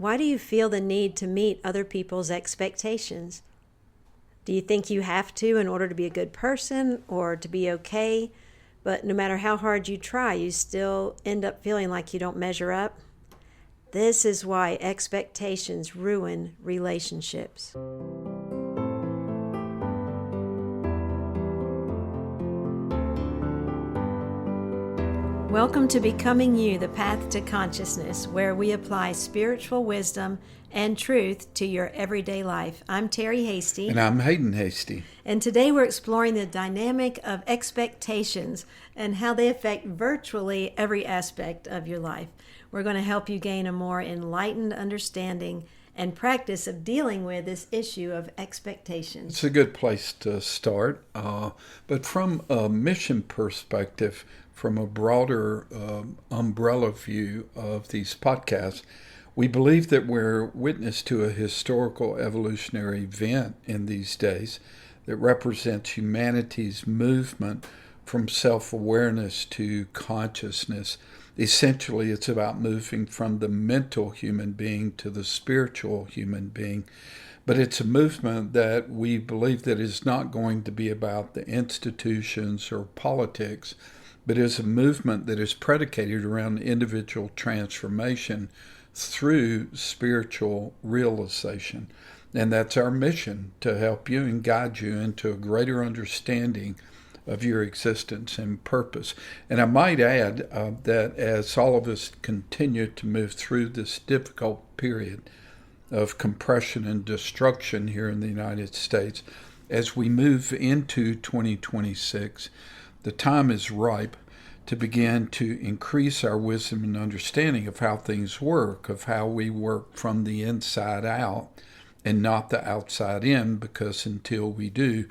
Why do you feel the need to meet other people's expectations? Do you think you have to in order to be a good person or to be okay? But no matter how hard you try, you still end up feeling like you don't measure up? This is why expectations ruin relationships. Welcome to Becoming You, the Path to Consciousness, where we apply spiritual wisdom and truth to your everyday life. I'm Terry Hasty. And I'm Haydn Hasty. And today we're exploring the dynamic of expectations and how they affect virtually every aspect of your life. We're going to help you gain a more enlightened understanding and practice of dealing with this issue of expectations. It's a good place to start. But from a mission perspective, from a broader umbrella view of these podcasts, we believe that we're witness to a historical evolutionary event in these days that represents humanity's movement from self-awareness to consciousness. Essentially, it's about moving from the mental human being to the spiritual human being. But it's a movement that we believe that is not going to be about the institutions or politics, but is a movement that is predicated around individual transformation through spiritual realization. And that's our mission, to help you and guide you into a greater understanding of your existence and purpose. And I might add that as all of us continue to move through this difficult period of compression and destruction here in the United States, as we move into 2026, the time is ripe to begin to increase our wisdom and understanding of how things work, of how we work from the inside out and not the outside in, because until we do,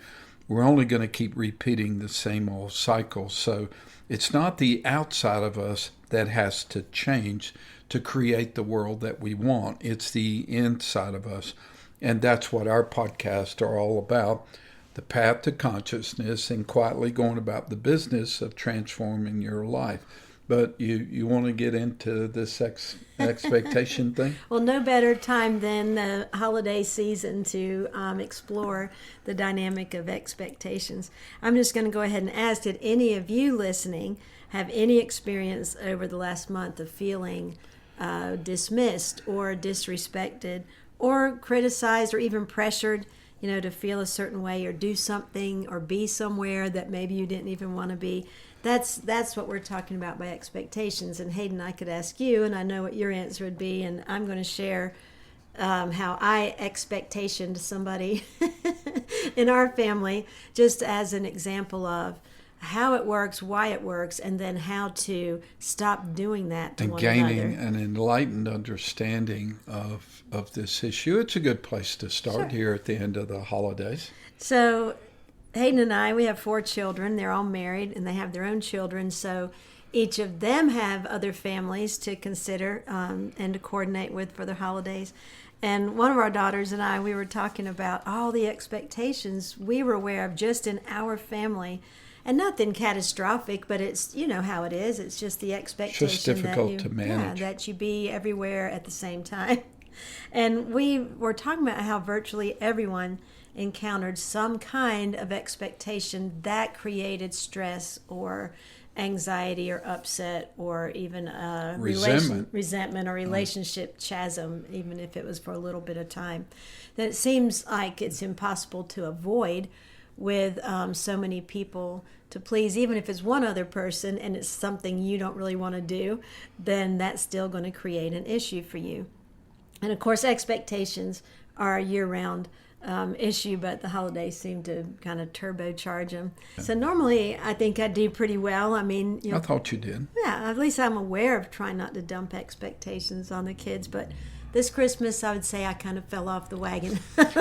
we're only going to keep repeating the same old cycle. So it's not the outside of us that has to change to create the world that we want. It's the inside of us. And that's what our podcasts are all about. The path to consciousness, and quietly going about the business of transforming your life. But you want to get into this expectation thing? Well, no better time than the holiday season to explore the dynamic of expectations. I'm just going to go ahead and ask, did any of you listening have any experience over the last month of feeling dismissed or disrespected or criticized or even pressured, to feel a certain way or do something or be somewhere that maybe you didn't even want to be? That's what we're talking about by expectations. And Haydn, I could ask you, and I know what your answer would be, and I'm going to share how I expectationed somebody in our family, just as an example of how it works, why it works, and then how to stop doing that to one another. And gaining an enlightened understanding of this issue. It's a good place to start here at the end of the holidays. So Haydn and I, we have 4 children. They're all married, and they have their own children. So each of them have other families to consider and to coordinate with for their holidays. And one of our daughters and I, we were talking about all the expectations we were aware of just in our family. And nothing catastrophic, but it's, how it is. It's just the expectation it's just difficult to manage. that you be everywhere at the same time. And we were talking about how virtually everyone encountered some kind of expectation that created stress or anxiety or upset or even resentment or relationship chasm, even if it was for a little bit of time. That it seems like it's impossible to avoid with so many people to please. Even if it's one other person and it's something you don't really want to do, then that's still going to create an issue for you. And of course, expectations are a year-round issue, but the holidays seem to kind of turbocharge them. So normally, I think I do pretty well. I mean, I thought you did. Yeah, at least I'm aware of trying not to dump expectations on the kids, but this Christmas, I would say I kind of fell off the wagon.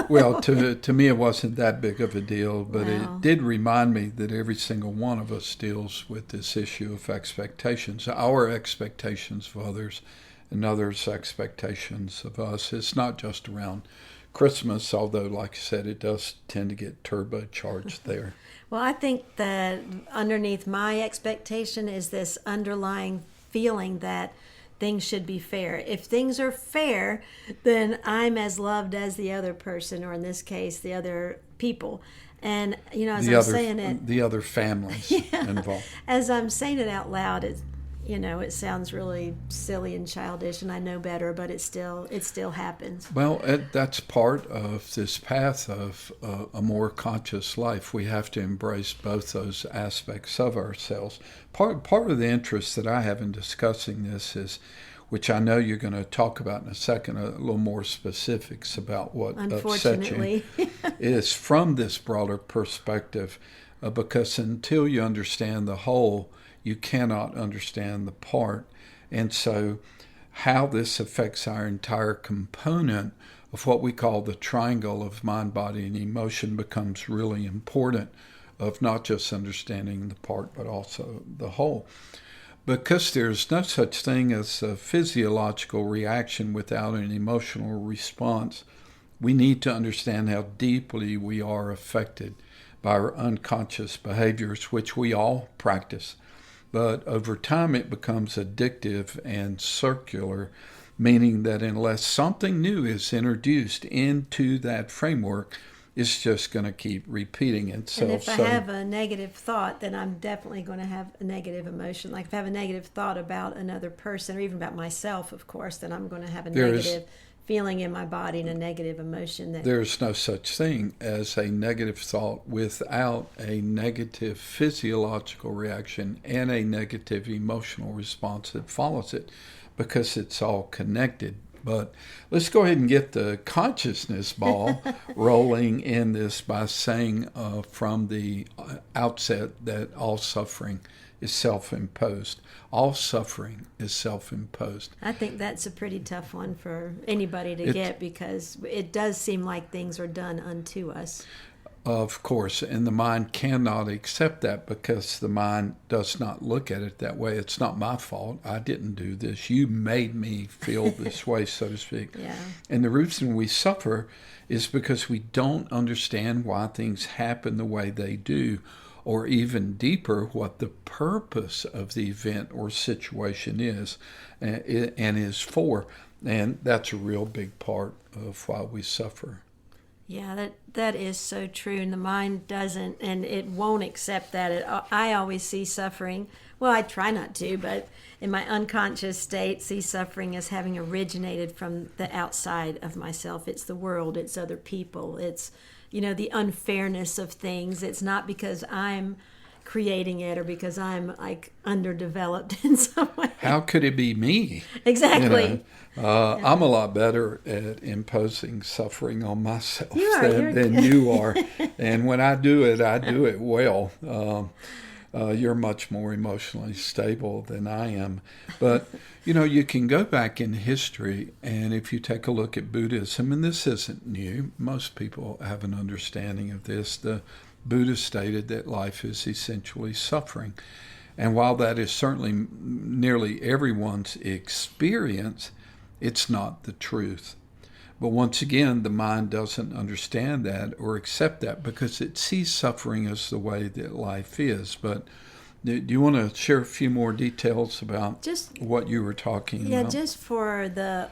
Well, to me, it wasn't that big of a deal, but it did remind me that every single one of us deals with this issue of expectations, our expectations of others and others' expectations of us. It's not just around Christmas, although, like I said, it does tend to get turbocharged there. Well, I think that underneath my expectation is this underlying feeling that things should be fair. If things are fair, then I'm as loved as the other person, or in this case, the other people. And, as I'm saying it, the other families involved. as I'm saying it out loud, it sounds really silly and childish, and I know better, but it still happens. Well, that's part of this path of a more conscious life. We have to embrace both those aspects of ourselves. Part of the interest that I have in discussing this is, which I know you're going to talk about in a second, a little more specifics about what upset you, is from this broader perspective, because until you understand the whole, you cannot understand the part. And so how this affects our entire component of what we call the triangle of mind, body, and emotion becomes really important, of not just understanding the part, but also the whole. Because there's no such thing as a physiological reaction without an emotional response, we need to understand how deeply we are affected by our unconscious behaviors, which we all practice. But over time it becomes addictive and circular, meaning that unless something new is introduced into that framework, it's just going to keep repeating itself. And if I have a negative thought, then I'm definitely going to have a negative emotion. Like if I have a negative thought about another person, or even about myself, of course, then I'm going to have a negative feeling in my body and a negative emotion. There's no such thing as a negative thought without a negative physiological reaction and a negative emotional response that follows it, because it's all connected. But let's go ahead and get the consciousness ball rolling in this by saying from the outset that all suffering is self-imposed. All suffering is self-imposed. I think that's a pretty tough one for anybody to get, because it does seem like things are done unto us. Of course, and the mind cannot accept that, because the mind does not look at it that way. It's not my fault. I didn't do this. You made me feel this way, so to speak. Yeah. And the reason we suffer is because we don't understand why things happen the way they do, or even deeper, what the purpose of the event or situation is and is for. And that's a real big part of why we suffer. Yeah, that is so true, and the mind doesn't, and it won't accept that. I always see suffering, well, I try not to, but in my unconscious state, see suffering as having originated from the outside of myself. It's the world, it's other people, it's, the unfairness of things. It's not because I'm creating it or because I'm like underdeveloped in some way. How could it be me? Exactly. I'm a lot better at imposing suffering on myself than you are. And when I do it well. You're much more emotionally stable than I am. But, you can go back in history, and if you take a look at Buddhism, and this isn't new, most people have an understanding of this. The Buddha stated that life is essentially suffering. And while that is certainly nearly everyone's experience, it's not the truth. But once again, the mind doesn't understand that or accept that, because it sees suffering as the way that life is. But do you want to share a few more details about what you were talking about? Yeah, just for the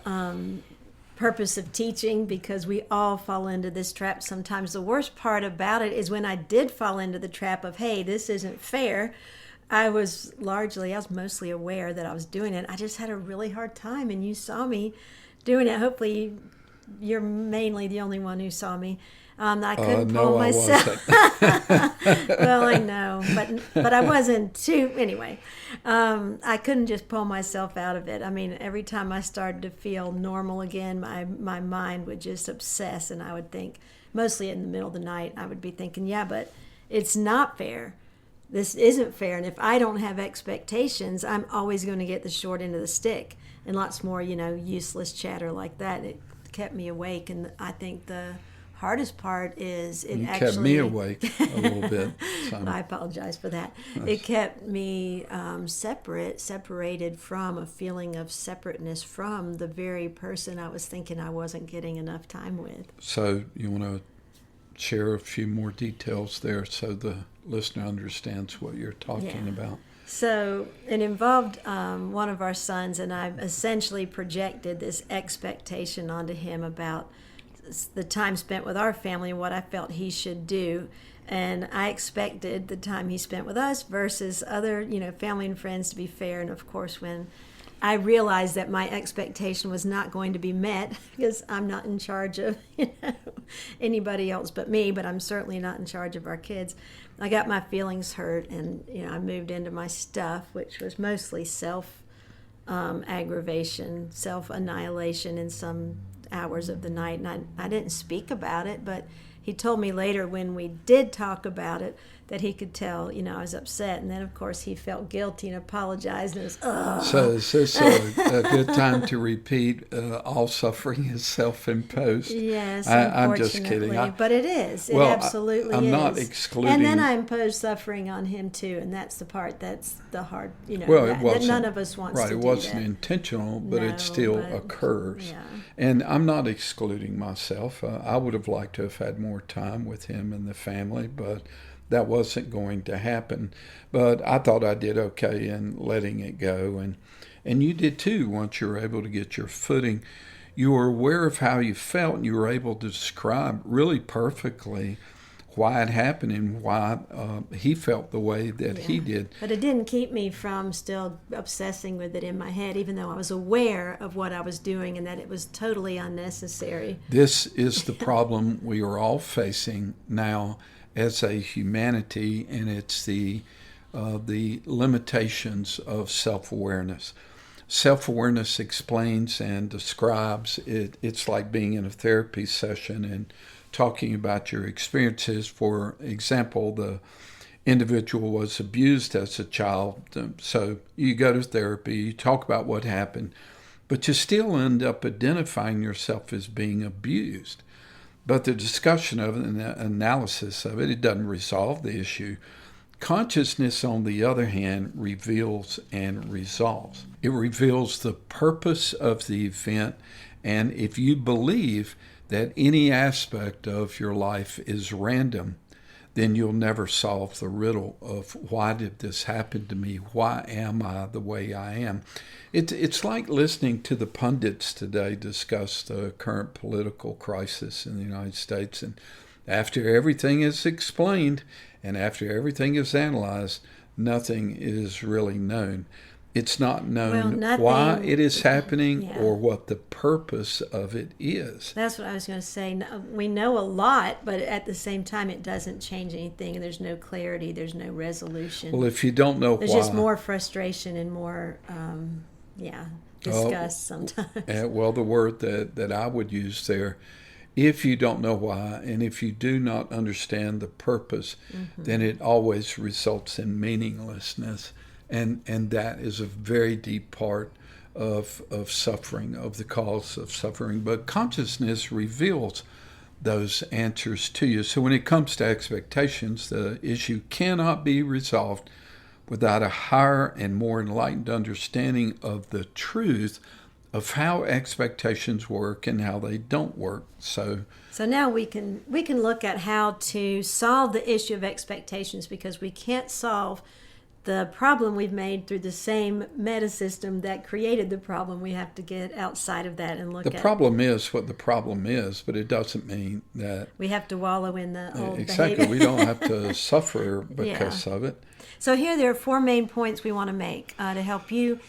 purpose of teaching, because we all fall into this trap sometimes. The worst part about it is when I did fall into the trap of, hey, this isn't fair, I was mostly aware that I was doing it. I just had a really hard time, and you saw me doing it. Hopefully you're mainly the only one who saw me. I couldn't pull myself. Well, I know, but I wasn't too. Anyway, I couldn't just pull myself out of it. I mean, every time I started to feel normal again, my mind would just obsess, and I would think, mostly in the middle of the night, I would be thinking, yeah, but it's not fair. This isn't fair, and if I don't have expectations, I'm always going to get the short end of the stick, and lots more, useless chatter like that. It kept me awake, and I think the hardest part is kept me awake a little bit. So. I apologize for that. Yes. It kept me separated from a feeling of separateness from the very person I was thinking I wasn't getting enough time with. So you want to share a few more details there so the listener understands what you're talking about? So it involved one of our sons, and I essentially projected this expectation onto him about the time spent with our family and what I felt he should do. And I expected the time he spent with us versus other, family and friends to be fair. And of course, when I realized that my expectation was not going to be met, because I'm not in charge of anybody else but me, but I'm certainly not in charge of our kids. I got my feelings hurt, and I moved into my stuff, which was mostly self aggravation, self annihilation in some hours of the night. And I didn't speak about it, but he told me later when we did talk about it that he could tell, I was upset. And then, of course, he felt guilty and apologized. And it was, ugh. So is this a good time to repeat all suffering is self-imposed? Yes, I'm just kidding. But it is. It absolutely is. I'm not excluding. And then I impose suffering on him, too. And that's the part that's the hard, that none of us wants to do that. Right, it wasn't intentional, but it still occurs. Yeah. And I'm not excluding myself. I would have liked to have had more time with him and the family, but that wasn't going to happen. But I thought I did okay in letting it go. And you did too once you were able to get your footing. You were aware of how you felt, and you were able to describe really perfectly why it happened and why he felt the way that he did. But it didn't keep me from still obsessing with it in my head, even though I was aware of what I was doing and that it was totally unnecessary. This is the problem we are all facing now as a humanity, and it's the limitations of self-awareness. Self-awareness explains and describes it. It's like being in a therapy session and talking about your experiences. For example, the individual was abused as a child, so you go to therapy, you talk about what happened, but you still end up identifying yourself as being abused. But the discussion of it and the analysis of it, it doesn't resolve the issue. Consciousness, on the other hand, reveals and resolves. It reveals the purpose of the event, and if you believe that any aspect of your life is random, then you'll never solve the riddle of why did this happen to me? Why am I the way I am? It's like listening to the pundits today discuss the current political crisis in the United States. And after everything is explained and after everything is analyzed, nothing is really known. It's not known why it is happening or what the purpose of it is. That's what I was going to say. We know a lot, but at the same time, it doesn't change anything. There's no clarity. There's no resolution. Well, if you don't know there's just more frustration and more, disgust sometimes. Well, the word that I would use there, if you don't know why, and if you do not understand the purpose, then it always results in meaninglessness. And that is a very deep part of suffering, of the cause of suffering. But consciousness reveals those answers to you. So when it comes to expectations, the issue cannot be resolved without a higher and more enlightened understanding of the truth of how expectations work and how they don't work. So now we can look at how to solve the issue of expectations, because we can't solve the problem we've made through the same meta system that created the problem. We have to get outside of that and look at the problem is what the problem is, but it doesn't mean that we have to wallow in the old exactly behavior. We don't have to suffer because of it. So here there are 4 main points we want to make to help you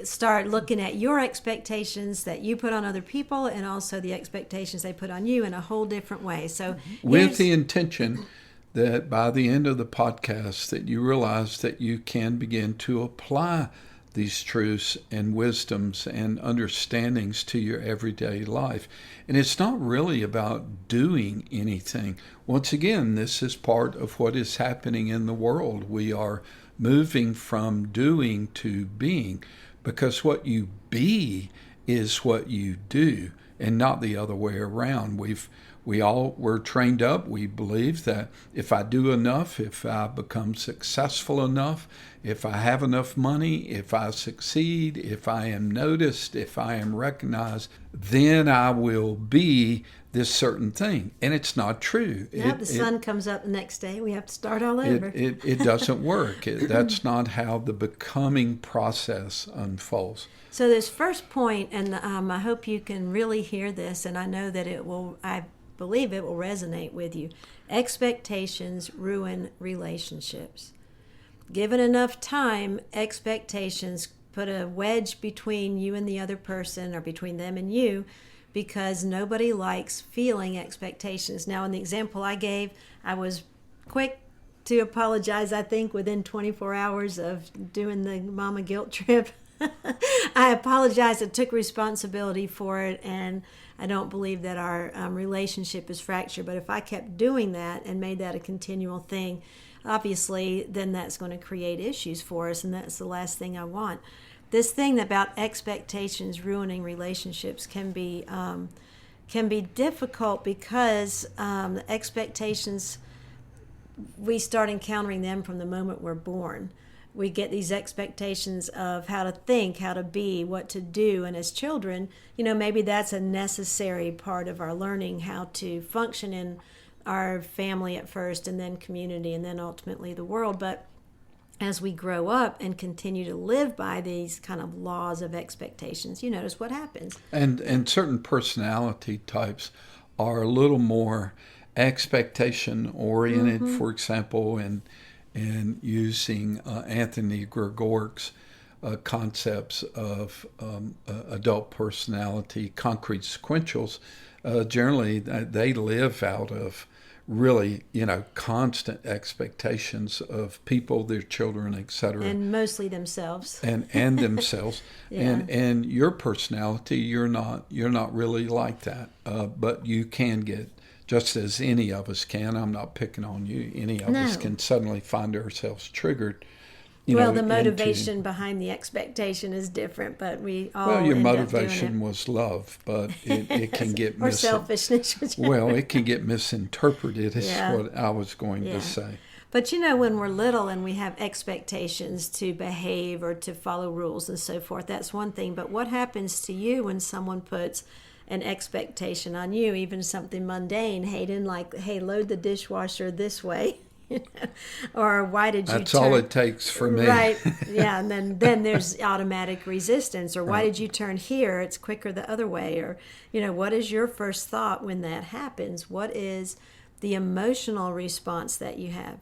start looking at your expectations that you put on other people and also the expectations they put on you in a whole different way. So with the intention that by the end of the podcast that you realize that you can begin to apply these truths and wisdoms and understandings to your everyday life. And it's not really about doing anything. Once again, this is part of what is happening in the world. We are moving from doing to being, because what you be is what you do, and not the other way around. We've We all were trained up. We believe that if I do enough, if I become successful enough, if I have enough money, if I succeed, if I am noticed, if I am recognized, then I will be this certain thing. And it's not true. Now the sun comes up the next day. We have to start all over. It doesn't work. That's not how the becoming process unfolds. So this first point, and I hope you can really hear this, and I know that I believe it will resonate with you. Expectations ruin relationships. Given enough time, expectations put a wedge between you and the other person, or between them and you, because nobody likes feeling expectations. Now, in the example I gave, I was quick to apologize, I think, within 24 hours of doing the mama guilt trip. I apologized. I took responsibility for it, and I don't believe that our relationship is fractured. But if I kept doing that and made that a continual thing, obviously, then that's going to create issues for us, and that's the last thing I want. This thing about expectations ruining relationships can be difficult because the expectations, we start encountering them from the moment we're born. We get these expectations of how to think, how to be, what to do. And as children, maybe that's a necessary part of our learning, how to function in our family at first, and then community, and then ultimately the world. But as we grow up and continue to live by these kind of laws of expectations, you notice what happens. And certain personality types are a little more expectation oriented, for example, and using Anthony Gregoric's concepts of adult personality, concrete sequentials. Generally, they live out of really, constant expectations of people, their children, etc. And mostly themselves. And themselves. Yeah. And your personality, you're not really like that. But you can get, just as any of us can, I'm not picking on you, any of us can suddenly find ourselves triggered. The motivation behind the expectation is different, but we all Well, your end up motivation doing it. was love, but it can get or selfishness. Well, it can get misinterpreted, is Yeah. what I was going Yeah. to say. But when we're little and we have expectations to behave or to follow rules and so forth, that's one thing. But what happens to you when someone puts an expectation on you, even something mundane, Haydn, like, hey, load the dishwasher this way? Or why did you That's all it takes for me. Right, yeah, and then there's automatic resistance. Or why did you turn here? It's quicker the other way. Or, what is your first thought when that happens? What is the emotional response that you have?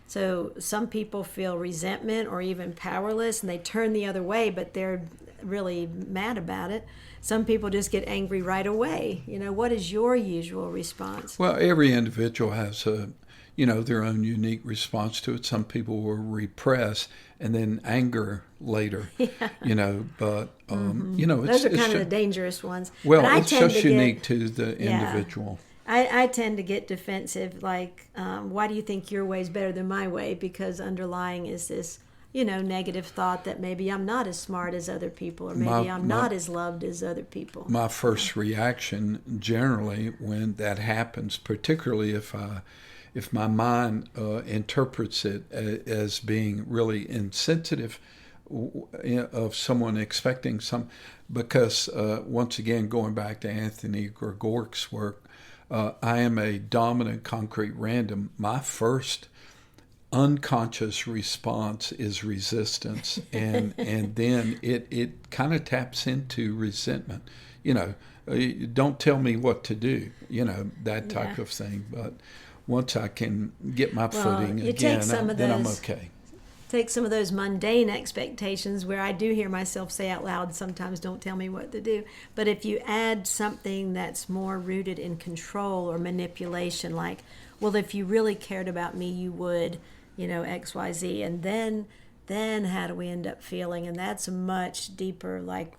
So some people feel resentment or even powerless, and they turn the other way, but they're really mad about it. Some people just get angry right away. What is your usual response? Well, every individual has their own unique response to it. Some people will repress and then anger later, but, Those are kind of the dangerous ones. Well, but it's just unique to the individual. I tend to get defensive, like, why do you think your way is better than my way? Because underlying is this, negative thought that maybe I'm not as smart as other people, or maybe I'm not as loved as other people. My first reaction generally when that happens, particularly if my mind interprets it as being really insensitive of someone expecting because once again, going back to Anthony Gregoric's work, I am a dominant concrete random. My first unconscious response is resistance, and then it kind of taps into resentment. Don't tell me what to do, that type of thing. But once I can get my footing again, then I'm okay. Take some of those mundane expectations where I do hear myself say out loud sometimes, don't tell me what to do. But if you add something that's more rooted in control or manipulation, like, well, if you really cared about me, you would, X, Y, Z. And then how do we end up feeling? And that's much deeper, like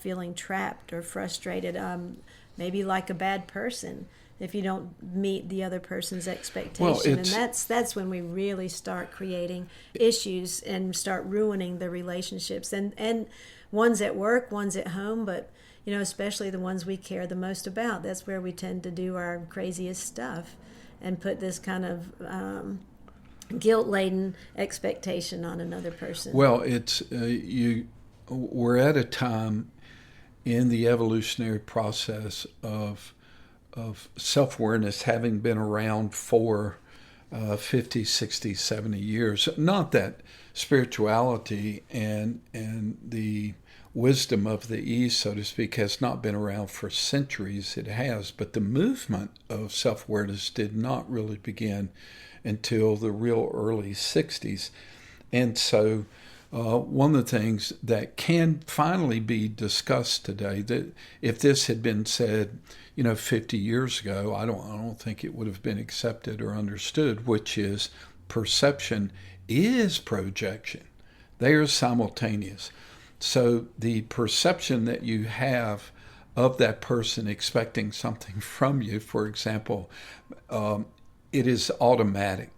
feeling trapped or frustrated, maybe like a bad person, if you don't meet the other person's expectation. And that's when we really start creating issues and start ruining the relationships. And one's at work, one's at home, but especially the ones we care the most about. That's where we tend to do our craziest stuff and put this kind of guilt-laden expectation on another person. Well, we're at a time in the evolutionary process of self-awareness having been around for 50, 60, 70 years. Not that spirituality and the wisdom of the East, so to speak, has not been around for centuries. It has, but the movement of self-awareness did not really begin until the real early 60s. And so one of the things that can finally be discussed today, that if this had been said, 50 years ago, I don't think it would have been accepted or understood, which is perception is projection. They are simultaneous. So the perception that you have of that person expecting something from you, for example, it is automatic.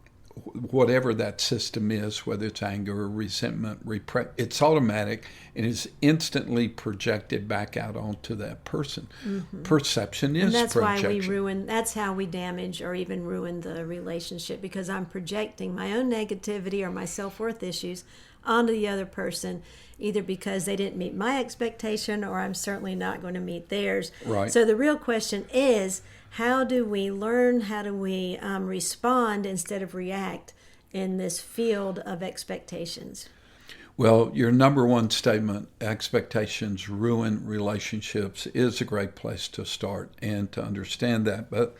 Whatever that system is, whether it's anger or resentment, it's automatic and is instantly projected back out onto that person. Mm-hmm. Perception is projection. And that's projection. that's how we damage or even ruin the relationship, because I'm projecting my own negativity or my self-worth issues onto the other person, either because they didn't meet my expectation or I'm certainly not going to meet theirs. Right. So the real question is, how do we learn, how do we respond instead of react in this field of expectations? Well, your number one statement, expectations ruin relationships, is a great place to start and to understand that. But,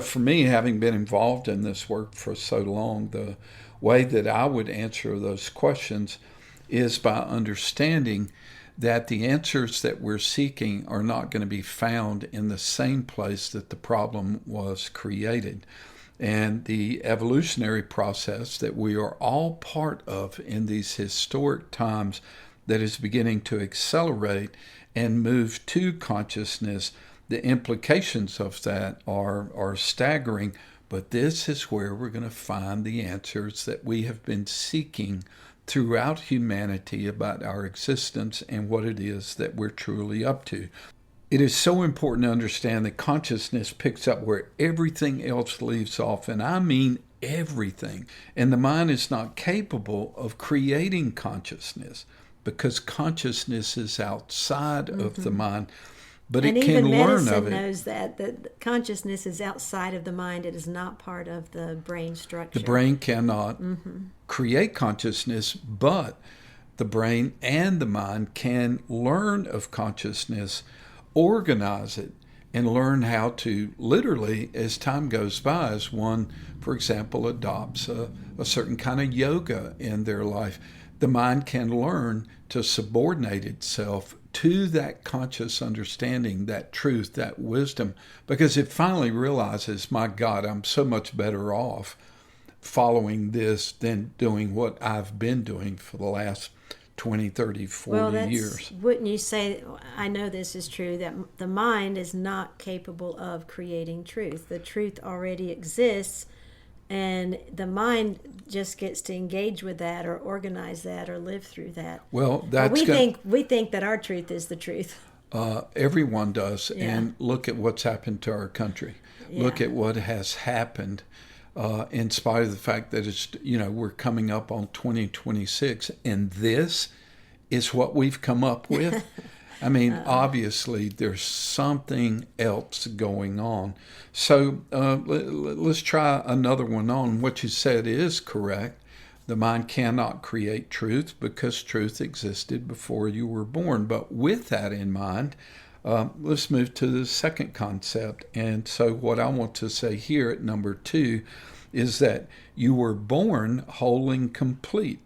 for me, having been involved in this work for so long, the way that I would answer those questions is by understanding that the answers that we're seeking are not going to be found in the same place that the problem was created. And the evolutionary process that we are all part of in these historic times that is beginning to accelerate and move to consciousness, the implications of that are staggering. But this is where we're going to find the answers that we have been seeking throughout humanity about our existence and what it is that we're truly up to. It is so important to understand that consciousness picks up where everything else leaves off, and I mean everything. And the mind is not capable of creating consciousness because consciousness is outside of the mind. But and it can learn even of it. medicine knows that consciousness is outside of the mind. It is not part of the brain structure. The brain cannot create consciousness, but the brain and the mind can learn of consciousness, organize it, and learn how to literally, as time goes by, as one, for example, adopts a certain kind of yoga in their life, the mind can learn to subordinate itself to that conscious understanding, that truth, that wisdom, because it finally realizes, my God, I'm so much better off following this than doing what I've been doing for the last 20, 30, 40 years. Wouldn't you say, I know this is true, that the mind is not capable of creating truth. The truth already exists, and the mind just gets to engage with that or organize that or live through that. Well, we think that our truth is the truth. Everyone does. Yeah. And look at what's happened to our country. Yeah. Look at what has happened in spite of the fact that it's, we're coming up on 2026, and this is what we've come up with. I mean, obviously, there's something else going on. So let's try another one on. What you said is correct. The mind cannot create truth because truth existed before you were born. But with that in mind, let's move to the second concept. And so what I want to say here at number 2 is that you were born whole and complete.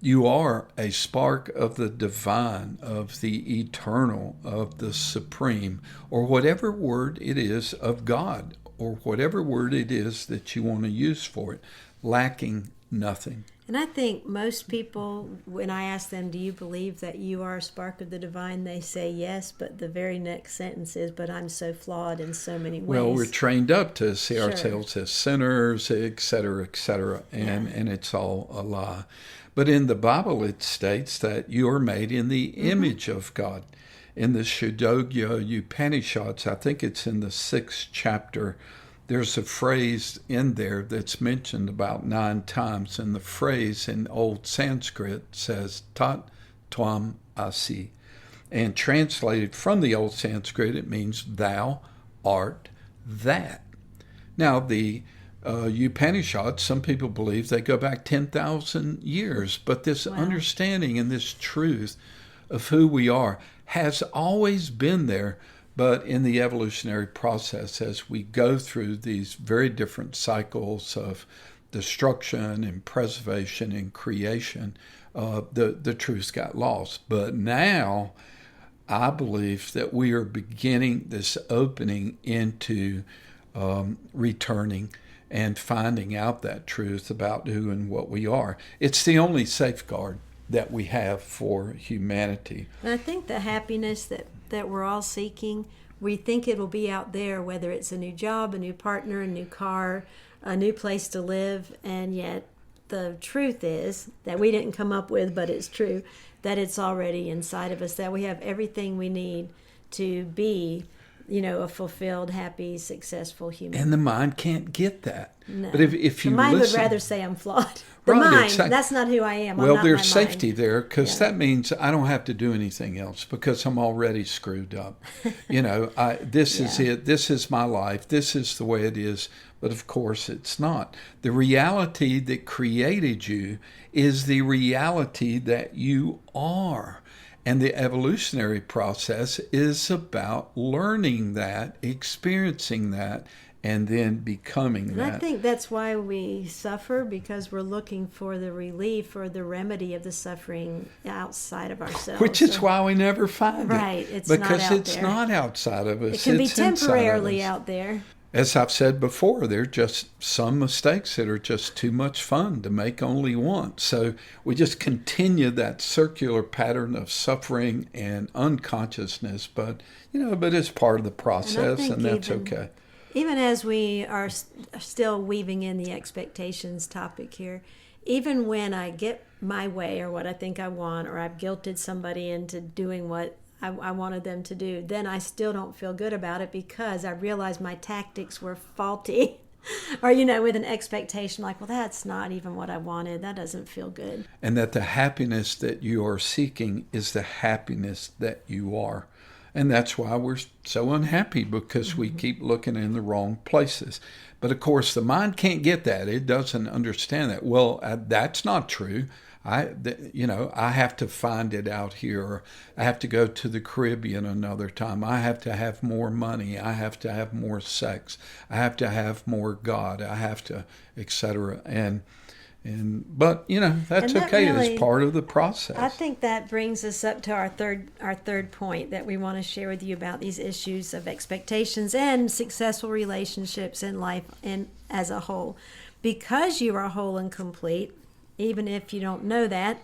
You are a spark of the divine, of the eternal, of the supreme, or whatever word it is of God, or whatever word it is that you want to use for it, lacking nothing. And I think most people, when I ask them, do you believe that you are a spark of the divine? They say yes, but the very next sentence is, but I'm so flawed in so many ways. Well, we're trained up to see ourselves as sinners, et cetera, and it's all a lie. But in the Bible, it states that you are made in the image of God. in the Shudogya Upanishads, I think it's in the 6th chapter, there's a phrase in there that's mentioned about 9 times, and the phrase in Old Sanskrit says Tat Tvam Asi. And translated from the Old Sanskrit, it means thou art that. Now, the Upanishads, some people believe they go back 10,000 years, but this understanding and this truth of who we are has always been there, but in the evolutionary process, as we go through these very different cycles of destruction and preservation and creation, the truth got lost. But now, I believe that we are beginning this opening into returning and finding out that truth about who and what we are. It's the only safeguard that we have for humanity. And I think the happiness that we're all seeking, we think it'll be out there, whether it's a new job, a new partner, a new car, a new place to live, and yet the truth is that we didn't come up with, but it's true, that it's already inside of us, that we have everything we need to be, a fulfilled, happy, successful human. And the mind can't get that. No. But if you the mind listen, would rather say I'm flawed. The right, mind, exactly. That's not who I am. Well, I'm not there's my safety mind. there, because that means I don't have to do anything else because I'm already screwed up. This is it. This is my life. This is the way it is. But of course, it's not. The reality that created you is the reality that you are. And the evolutionary process is about learning that, experiencing that, and then becoming that. And I think that's why we suffer, because we're looking for the relief or the remedy of the suffering outside of ourselves. Which is why we never find it. Right, it's because not out it's there. not outside of us. It can be it's inside of temporarily us. out there. As I've said before, there are just some mistakes that are just too much fun to make only once. So we just continue that circular pattern of suffering and unconsciousness. But it's part of the process, and that's okay. Even as we are still weaving in the expectations topic here, even when I get my way or what I think I want, or I've guilted somebody into doing what I wanted them to do, then I still don't feel good about it because I realize my tactics were faulty. Or, with an expectation like, well, that's not even what I wanted. That doesn't feel good. And that the happiness that you are seeking is the happiness that you are. And that's why we're so unhappy, because we keep looking in the wrong places. But of course, the mind can't get that. It doesn't understand that. Well, that's not true. I have to find it out here. Or I have to go to the Caribbean another time. I have to have more money. I have to have more sex. I have to have more God. I have to, etc. But that's that okay. really, it's part of the process. I think that brings us up to our third point that we want to share with you about these issues of expectations and successful relationships in life and as a whole. Because you are whole and complete, even if you don't know that,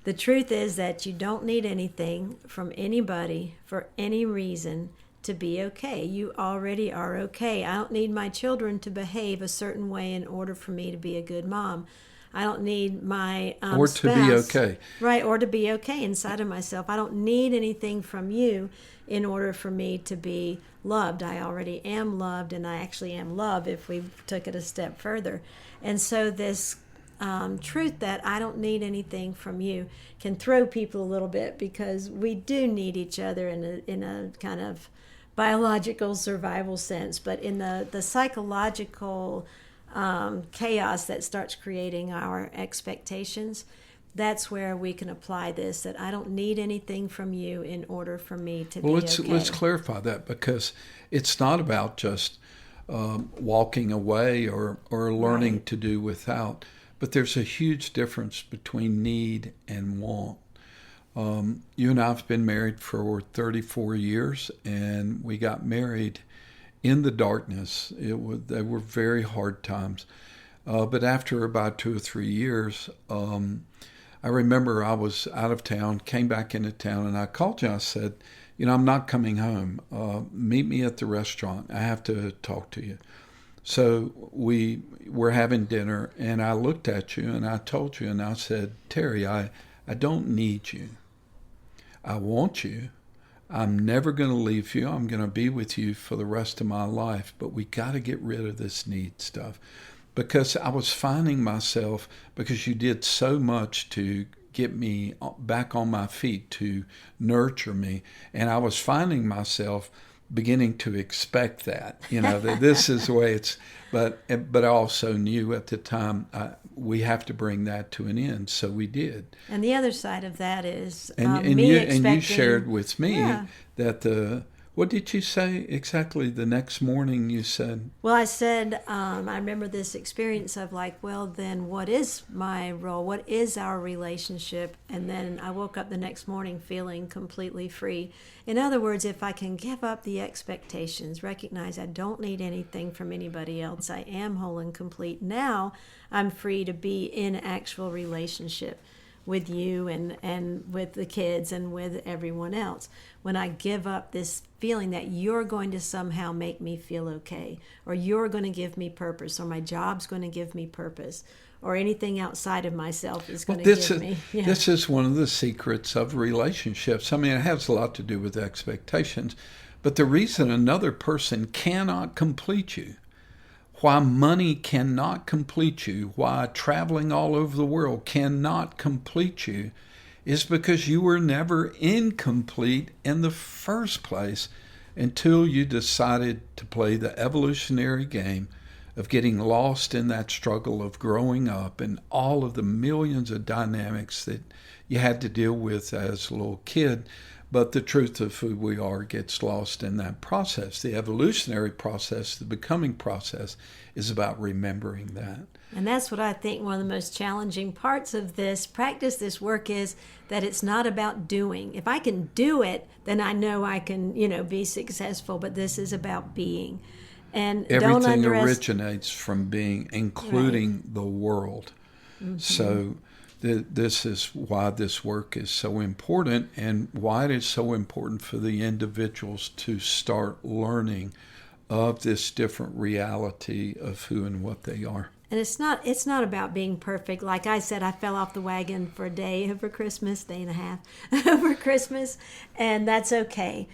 the truth is that you don't need anything from anybody for any reason to be okay. You already are okay. I don't need my children to behave a certain way in order for me to be a good mom. I don't need my or to spouse, be okay. Right, or to be okay inside of myself. I don't need anything from you in order for me to be loved. I already am loved, and I actually am love if we took it a step further. And so this truth that I don't need anything from you can throw people a little bit, because we do need each other in a kind of biological survival sense, but in the psychological chaos that starts creating our expectations, that's where we can apply this, that I don't need anything from you in order for me to be okay. Let's clarify that, because it's not about just walking away or learning to do without. But there's a huge difference between need and want. You and I have been married for 34 years, and we got married in the darkness. They were very hard times. But after about 2 or 3 years, I remember I was out of town, came back into town, and I called you. I said, I'm not coming home. Meet me at the restaurant. I have to talk to you. So we were having dinner, and I looked at you, and I told you, and I said, Terry, I don't need you. I want you. I'm never going to leave you. I'm going to be with you for the rest of my life. But we got to get rid of this need stuff. Because I was finding myself, because you did so much to get me back on my feet, to nurture me. And I was finding myself beginning to expect that, that this is the way it's, but I also knew at the time we have to bring that to an end. So we did. And the other side of that is and me you expecting, and you shared with me yeah. that what did you say exactly the next morning? You said, well, I said, I remember this experience of like, well, then what is my role? What is our relationship? And then I woke up the next morning feeling completely free. In other words, if I can give up the expectations, recognize I don't need anything from anybody else, I am whole and complete. Now I'm free to be in actual relationship with you and with the kids and with everyone else. When I give up this feeling that you're going to somehow make me feel okay, or you're going to give me purpose, or my job's going to give me purpose, or anything outside of myself is going to give me. Yeah. This is one of the secrets of relationships. I mean, it has a lot to do with expectations, but the reason another person cannot complete you, why money cannot complete you, why traveling all over the world cannot complete you, is because you were never incomplete in the first place until you decided to play the evolutionary game of getting lost in that struggle of growing up and all of the millions of dynamics that you had to deal with as a little kid. But the truth of who we are gets lost in that process. The evolutionary process, the becoming process, is about remembering that. And that's what I think one of the most challenging parts of this practice, this work, is that it's not about doing. If I can do it, then I know I can, be successful. But this is about being. And everything originates from being, including right. the world. Mm-hmm. So this is why this work is so important, and why it is so important for the individuals to start learning of this different reality of who and what they are. And it's not about being perfect. Like I said, I fell off the wagon for a day over Christmas, day and a half over Christmas, and that's okay.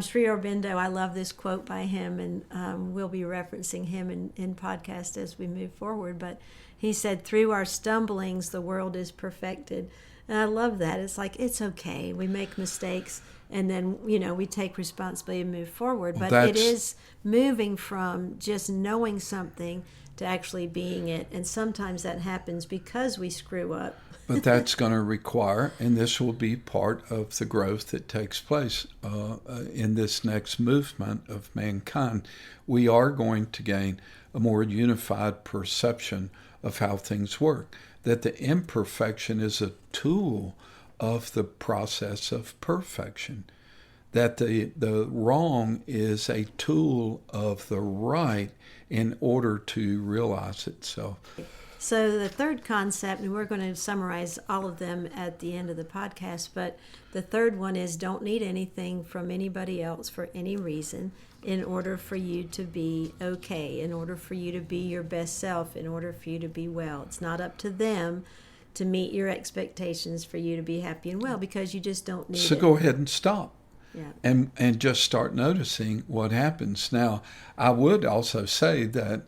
Sri Aurobindo, I love this quote by him, and we'll be referencing him in podcast as we move forward. But he said, through our stumblings, the world is perfected. And I love that. It's like, it's okay. We make mistakes, and then, we take responsibility and move forward. But it is moving from just knowing something to actually being it. And sometimes that happens because we screw up. But that's going to require, and this will be part of the growth that takes place in this next movement of mankind, we are going to gain a more unified perception of how things work, that the imperfection is a tool of the process of perfection, that the wrong is a tool of the right in order to realize itself. So the third concept, and we're going to summarize all of them at the end of the podcast, but the third one is don't need anything from anybody else for any reason in order for you to be okay, in order for you to be your best self, in order for you to be well. It's not up to them to meet your expectations for you to be happy and well, because you just don't need it. So go ahead and stop. Yeah. And just start noticing what happens. Now, I would also say that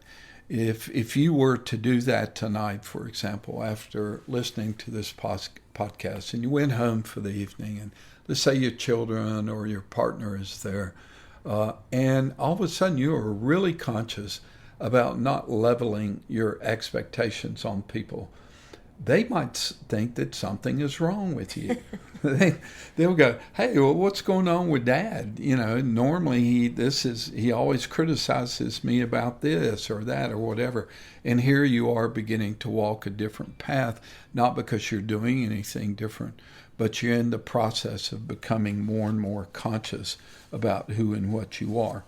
if you were to do that tonight, for example, after listening to this podcast, and you went home for the evening, and let's say your children or your partner is there, and all of a sudden you are really conscious about not leveling your expectations on people, they might think that something is wrong with you. They'll go, hey, well, what's going on with Dad? Normally he always criticizes me about this or that or whatever. And here you are beginning to walk a different path, not because you're doing anything different, but you're in the process of becoming more and more conscious about who and what you are.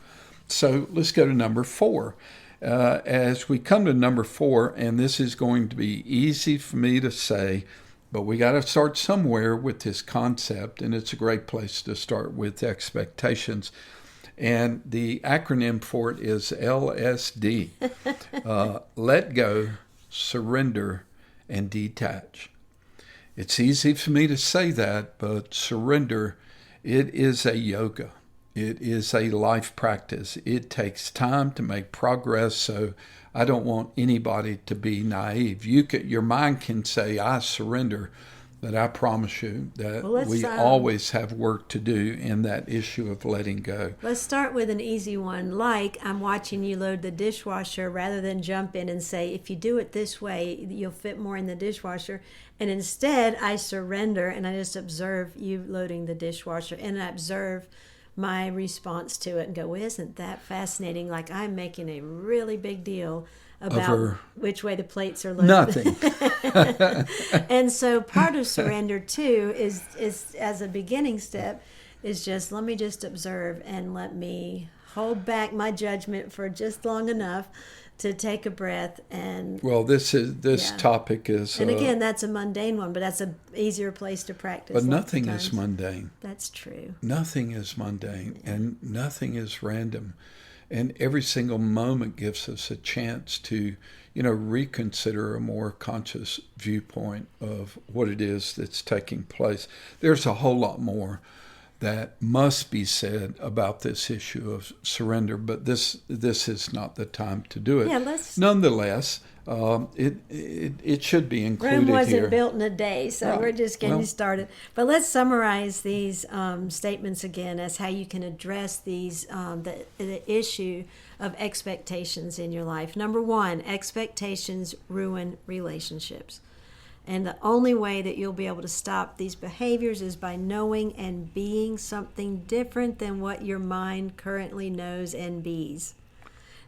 So let's go to number 4. As we come to number 4, and this is going to be easy for me to say, but we got to start somewhere with this concept, and it's a great place to start with expectations. And the acronym for it is LSD. Let go, surrender, and detach. It's easy for me to say that, but surrender It is a yoga. It is a life practice. It takes time to make progress, so I don't want anybody to be naive. Your mind can say, I surrender, but I promise you that we always have work to do in that issue of letting go. Let's start with an easy one, like I'm watching you load the dishwasher, rather than jump in and say, if you do it this way, you'll fit more in the dishwasher. And instead, I surrender and I just observe you loading the dishwasher, and I observe my response to it and go, well, isn't that fascinating? Like I'm making a really big deal about which way the plates are loaded. Nothing. And so part of surrender too is as a beginning step is just let me just observe and let me hold back my judgment for just long enough to take a breath. And this topic is, and again, that's a mundane one, but that's an easier place to practice. But nothing is mundane. That's true. Nothing is mundane, and nothing is random, and every single moment gives us a chance to, reconsider a more conscious viewpoint of what it is that's taking place. There's a whole lot more that must be said about this issue of surrender, but this is not the time to do it. Yeah, Nonetheless, it should be included Rome wasn't here. built in a day, so we're just getting started. But let's summarize these statements again as how you can address these the issue of expectations in your life. Number one, expectations ruin relationships. And the only way that you'll be able to stop these behaviors is by knowing and being something different than what your mind currently knows and bees.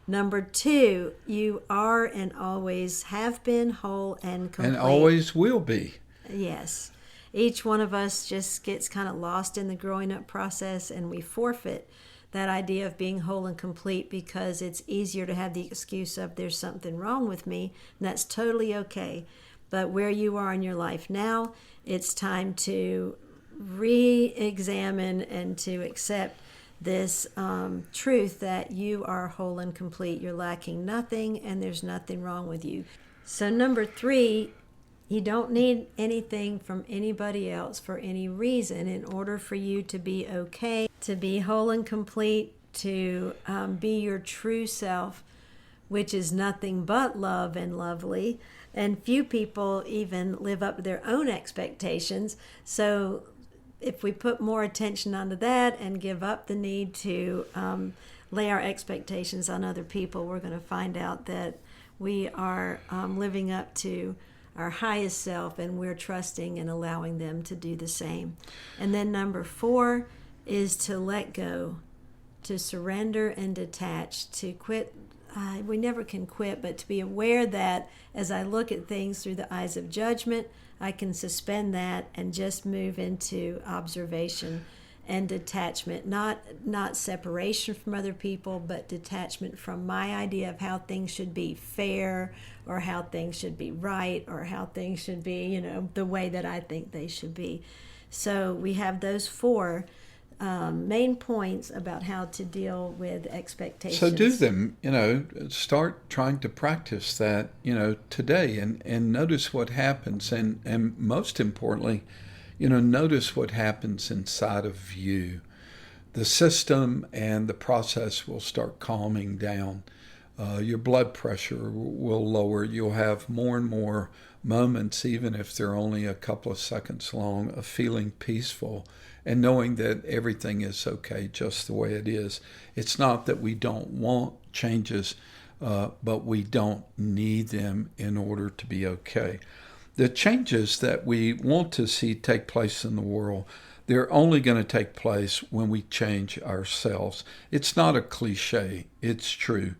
Number two, you are and always have been whole and complete. And always will be. Yes. Each one of us just gets kind of lost in the growing up process, and we forfeit that idea of being whole and complete because it's easier to have the excuse of there's something wrong with me, and that's totally okay. But where you are in your life now, it's time to re-examine and to accept this truth that you are whole and complete. You're lacking nothing, and there's nothing wrong with you. So number three, you don't need anything from anybody else for any reason in order for you to be okay, to be whole and complete, to be your true self, which is nothing but love and lovely. And few people even live up to their own expectations. So if we put more attention onto that and give up the need to lay our expectations on other people, we're going to find out that we are living up to our highest self, and we're trusting and allowing them to do the same. And then number four is to let go, to surrender and detach, to quit. We never can quit, but to be aware that as I look at things through the eyes of judgment, I can suspend that and just move into observation and detachment, not separation from other people, but detachment from my idea of how things should be fair, or how things should be right, or how things should be, the way that I think they should be. So we have those four main points about how to deal with expectations. So do them, start trying to practice that, today, and notice what happens. And most importantly, notice what happens inside of you. The system and the process will start calming down. Your blood pressure will lower. You'll have more and more moments, even if they're only a couple of seconds long, of feeling peaceful and knowing that everything is okay just the way it is. It's not that we don't want changes, but we don't need them in order to be okay. The changes that we want to see take place in the world, they're only going to take place when we change ourselves. It's not a cliche, it's true.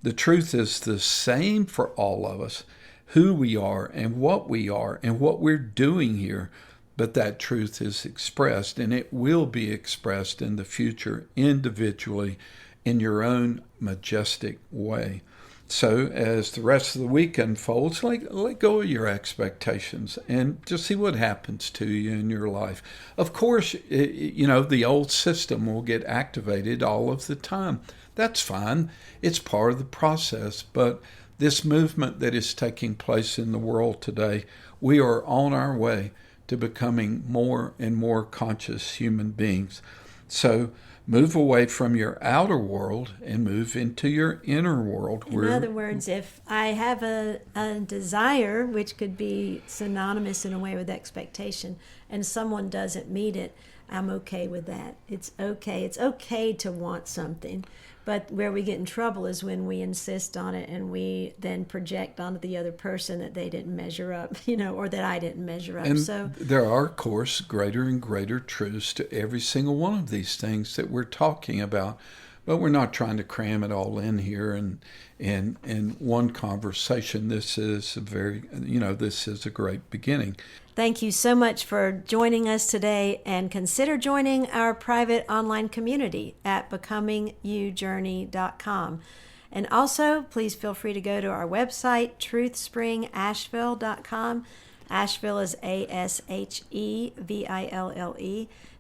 The truth is the same for all of us, who we are and what we're doing here. But that truth is expressed, and it will be expressed in the future individually in your own majestic way. So as the rest of the week unfolds, let go of your expectations and just see what happens to you in your life. Of course, the old system will get activated all of the time. That's fine. It's part of the process. But this movement that is taking place in the world today, we are on our way to becoming more and more conscious human beings. So move away from your outer world and move into your inner world. In other words, if I have a desire, which could be synonymous in a way with expectation, and someone doesn't meet it, I'm okay with that. It's okay. It's okay to want something. But where we get in trouble is when we insist on it and we then project onto the other person that they didn't measure up, or that I didn't measure up. And so there are, of course, greater and greater truths to every single one of these things that we're talking about. But we're not trying to cram it all in here in one conversation. This is this is a great beginning. Thank you so much for joining us today, and consider joining our private online community at becomingyoujourney.com. And also, please feel free to go to our website, truthspringasheville.com. Asheville is ASHEVILLE,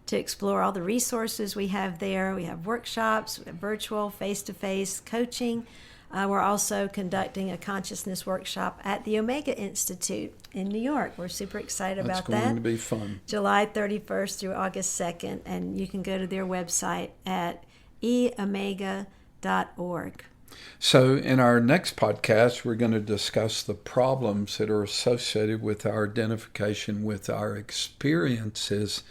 to explore all the resources we have there. We have workshops, we have virtual, face-to-face coaching. We're also conducting a consciousness workshop at the Omega Institute in New York. We're super excited about that. That's going to be fun. July 31st through August 2nd, and you can go to their website at eomega.org. So in our next podcast, we're going to discuss the problems that are associated with our identification with our experiences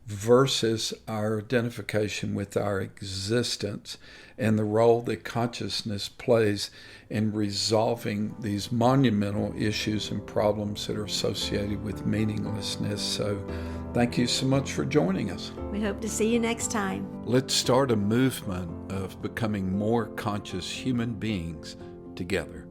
versus our identification with our existence, and the role that consciousness plays in resolving these monumental issues and problems that are associated with meaninglessness. So thank you so much for joining us. We hope to see you next time. Let's start a movement of becoming more conscious human beings together.